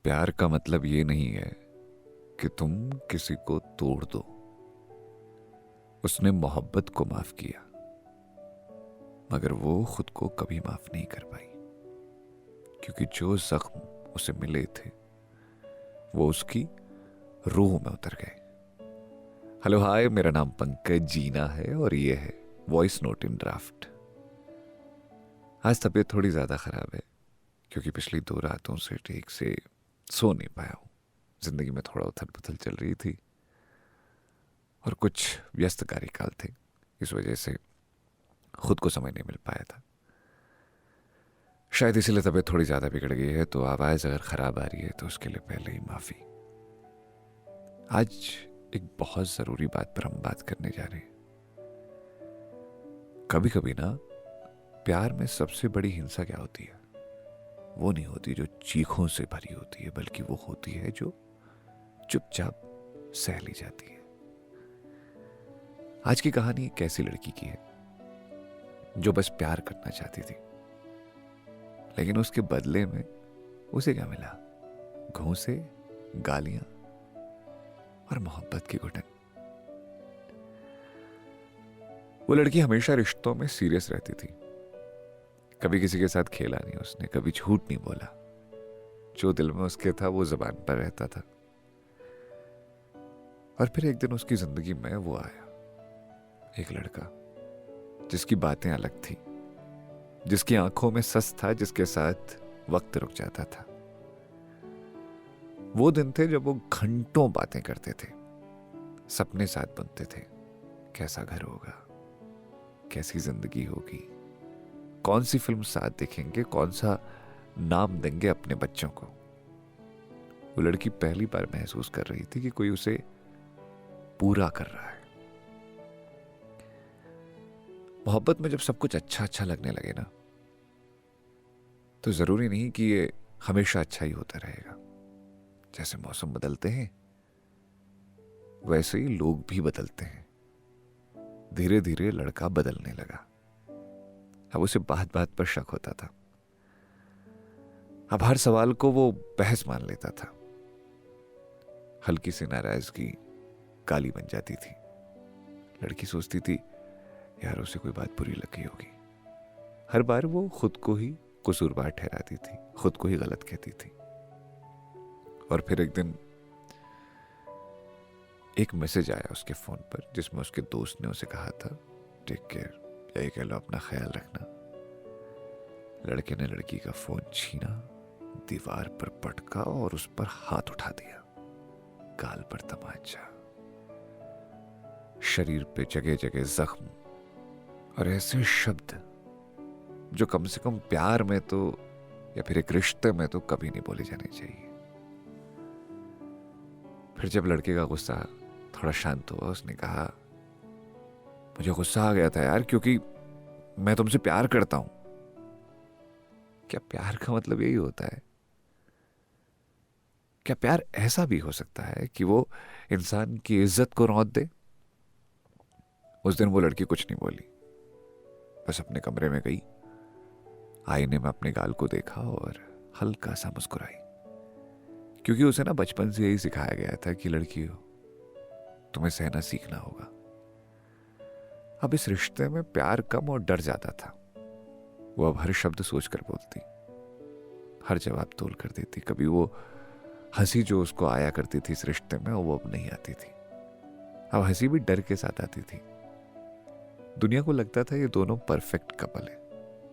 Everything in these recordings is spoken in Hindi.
प्यार का मतलब ये नहीं है कि तुम किसी को तोड़ दो। उसने मोहब्बत को माफ किया, मगर वो खुद को कभी माफ नहीं कर पाई, क्योंकि जो जख्म उसे मिले थे वो उसकी रूह में उतर गए। हेलो हाय, मेरा नाम पंकज जीना है और ये है वॉइस नोट इन ड्राफ्ट। आज तबीयत थोड़ी ज़्यादा ख़राब है, क्योंकि पिछली 2 रातों से ठीक से सो नहीं पाया हूँ। ज़िंदगी में थोड़ा उथल पुथल चल रही थी और कुछ व्यस्त कार्यकाल थे, इस वजह से खुद को समय नहीं मिल पाया था। शायद इसीलिए तबीयत थोड़ी ज़्यादा बिगड़ गई है, तो आवाज़ अगर ख़राब आ रही है तो उसके लिए पहले ही माफ़ी। आज एक बहुत ज़रूरी बात पर हम बात करने जा रहे हैं। कभी कभी ना, प्यार में सबसे बड़ी हिंसा क्या होती है? वो नहीं होती जो चीखों से भरी होती है, बल्कि वो होती है जो चुपचाप सह ली जाती है। आज की कहानी एक ऐसी लड़की की है जो बस प्यार करना चाहती थी, लेकिन उसके बदले में उसे क्या मिला? घूंसे, गालियां और मोहब्बत की घुटन। वो लड़की हमेशा रिश्तों में सीरियस रहती थी। कभी किसी के साथ खेला नहीं उसने, कभी झूठ नहीं बोला। जो दिल में उसके था वो जबान पर रहता था। और फिर एक दिन उसकी जिंदगी में वो आया, एक लड़का जिसकी बातें अलग थी, जिसकी आंखों में सच था, जिसके साथ वक्त रुक जाता था। वो दिन थे जब वो घंटों बातें करते थे, सपने साथ बुनते थे। कैसा घर होगा, कैसी जिंदगी होगी, कौन सी फिल्म साथ देखेंगे, कौन सा नाम देंगे अपने बच्चों को। वो लड़की पहली बार महसूस कर रही थी कि कोई उसे पूरा कर रहा है। मोहब्बत में जब सब कुछ अच्छा अच्छा लगने लगे ना, तो जरूरी नहीं कि ये हमेशा अच्छा ही होता रहेगा। जैसे मौसम बदलते हैं, वैसे ही लोग भी बदलते हैं। धीरे धीरे लड़का बदलने लगा। अब उसे बात बात पर शक होता था। अब हर सवाल को वो बहस मान लेता था। हल्की सी नाराजगी गाली बन जाती थी। लड़की सोचती थी, यार उसे कोई बात बुरी लगी होगी। हर बार वो खुद को ही कसूरवार ठहराती थी, खुद को ही गलत कहती थी। और फिर एक दिन एक मैसेज आया उसके फोन पर, जिसमें उसके दोस्त ने उसे कहा था, टेक केयर, यही कह लो, अपना ख्याल रखना। लड़के ने लड़की का फोन छीना, दीवार पर पटका और उस पर हाथ उठा दिया। गाल पर तमाचा, शरीर पे जगह जगह जख्म और ऐसे शब्द जो कम से कम प्यार में तो, या फिर एक रिश्ते में तो कभी नहीं बोले जाने चाहिए। फिर जब लड़के का गुस्सा थोड़ा शांत हुआ, उसने कहा, मुझे गुस्सा आ गया था यार, क्योंकि मैं तुमसे प्यार करता हूं। क्या प्यार का मतलब यही होता है? क्या प्यार ऐसा भी हो सकता है कि वो इंसान की इज्जत को रौंद दे? उस दिन वो लड़की कुछ नहीं बोली, बस अपने कमरे में गई, आईने में अपने गाल को देखा और हल्का सा मुस्कुराई। क्योंकि उसे ना बचपन से यही सिखाया गया था कि लड़की हो, तुम्हें सहना सीखना होगा। अब इस रिश्ते में प्यार कम और डर ज्यादा था। वो अब हर शब्द सोचकर बोलती, हर जवाब तोल कर देती। कभी वो हंसी जो उसको आया करती थी इस रिश्ते में, वो अब नहीं आती थी। अब हंसी भी डर के साथ आती थी। दुनिया को लगता था ये दोनों परफेक्ट कपल है।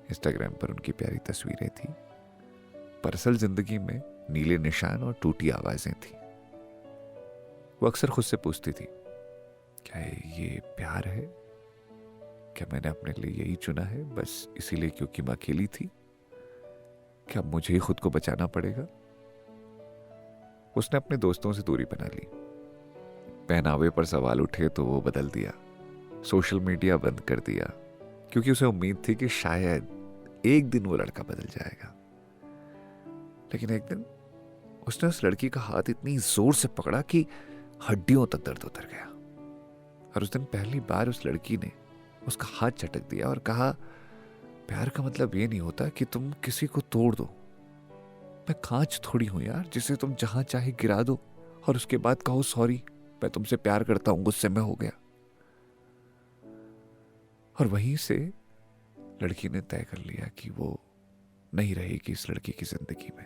इंस्टाग्राम पर उनकी प्यारी तस्वीरें थी, पर असल जिंदगी में नीले निशान और टूटी आवाजें थी। वो अक्सर खुद से पूछती थी, क्या ये प्यार है? क्या मैंने अपने लिए यही चुना है बस इसीलिए क्योंकि मैं अकेली थी? क्या मुझे ही खुद को बचाना पड़ेगा? उसने अपने दोस्तों से दूरी बना ली। पहनावे पर सवाल उठे तो वो बदल दिया। सोशल मीडिया बंद कर दिया, क्योंकि उसे उम्मीद थी कि शायद एक दिन वो लड़का बदल जाएगा। लेकिन एक दिन उसने उस लड़की का हाथ इतनी जोर से पकड़ा कि हड्डियों तक दर्द उतर गया। और उस दिन पहली बार उस लड़की ने उसका हाथ झटक दिया और कहा, प्यार का मतलब ये नहीं होता कि तुम किसी को तोड़ दो। मैं कांच थोड़ी हूं यार जिसे तुम जहां चाहे गिरा दो और उसके बाद कहो सॉरी, मैं तुमसे प्यार करता हूं, गुस्से में हो गया। और वहीं से लड़की ने तय कर लिया कि वो नहीं रहेगी इस लड़की की जिंदगी में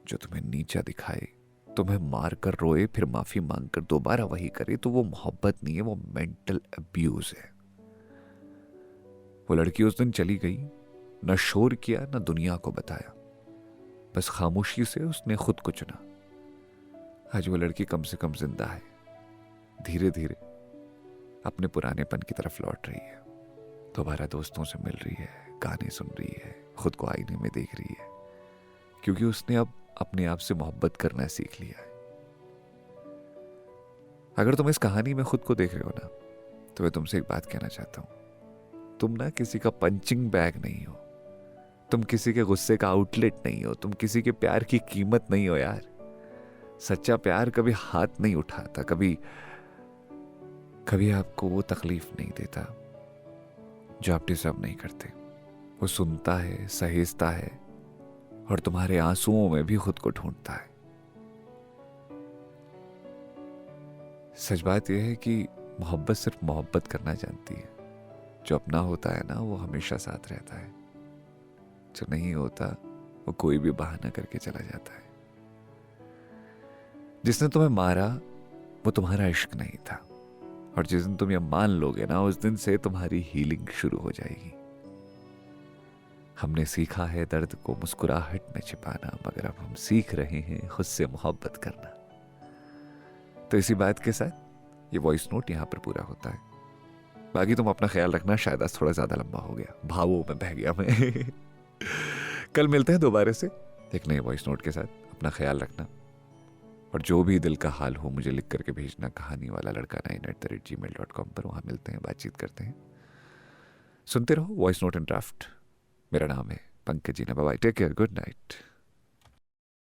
जो तुम्हें नीचा दिखाए, तुम्हें मार कर रोए, फिर माफी मांग कर दोबारा वही करे। तो वो मोहब्बत नहीं है, वो मेंटल अब्यूज है। वो लड़की उस दिन चली गई, न शोर किया न दुनिया को बताया, बस खामोशी से उसने खुद को चुना। आज वो लड़की कम से कम जिंदा है, धीरे धीरे अपने पुरानेपन की तरफ लौट रही है, दोबारा दोस्तों से मिल रही है, गाने सुन रही है, खुद को आईने में देख रही है, क्योंकि उसने अब अपने आप से मोहब्बत करना सीख लिया है। अगर तुम इस कहानी में खुद को देख रहे हो ना, तो मैं तुमसे एक बात कहना चाहता हूं, तुम ना किसी का पंचिंग बैग नहीं हो, तुम किसी के गुस्से का आउटलेट नहीं हो, तुम किसी के प्यार की कीमत नहीं हो यार। सच्चा प्यार कभी हाथ नहीं उठाता, कभी कभी आपको वो तकलीफ नहीं देता जो आप डिजर्व नहीं करते। वो सुनता है, सहेजता है और तुम्हारे आंसुओं में भी खुद को ढूंढता है। सच बात यह है कि मोहब्बत सिर्फ मोहब्बत करना जानती है। जो अपना होता है ना वो हमेशा साथ रहता है, जो नहीं होता वो कोई भी बहाना करके चला जाता है। जिसने तुम्हें मारा वो तुम्हारा इश्क नहीं था, और जिस दिन तुम ये मान लोगे ना उस दिन से तुम्हारी हीलिंग शुरू हो जाएगी। हमने सीखा है दर्द को मुस्कुराहट में छिपाना, मगर अब हम सीख रहे हैं खुद से मोहब्बत करना। तो इसी बात के साथ ये वॉइस नोट यहां पर पूरा होता है। बाकी तुम अपना ख्याल रखना, शायद आज थोड़ा ज्यादा लंबा हो गया, भावों में बह गया मैं। कल मिलते हैं दोबारा से एक नए वॉइस नोट के साथ। अपना ख्याल रखना, और जो भी दिल का हाल हो मुझे लिख करके भेजना कहानी वाला लड़का 9@gmail.com पर। वहां मिलते हैं, बातचीत करते हैं। सुनते रहो वॉइस नोट एंड ड्राफ्ट। मेरा नाम है Pankaj Jina. Bye, take care, good night.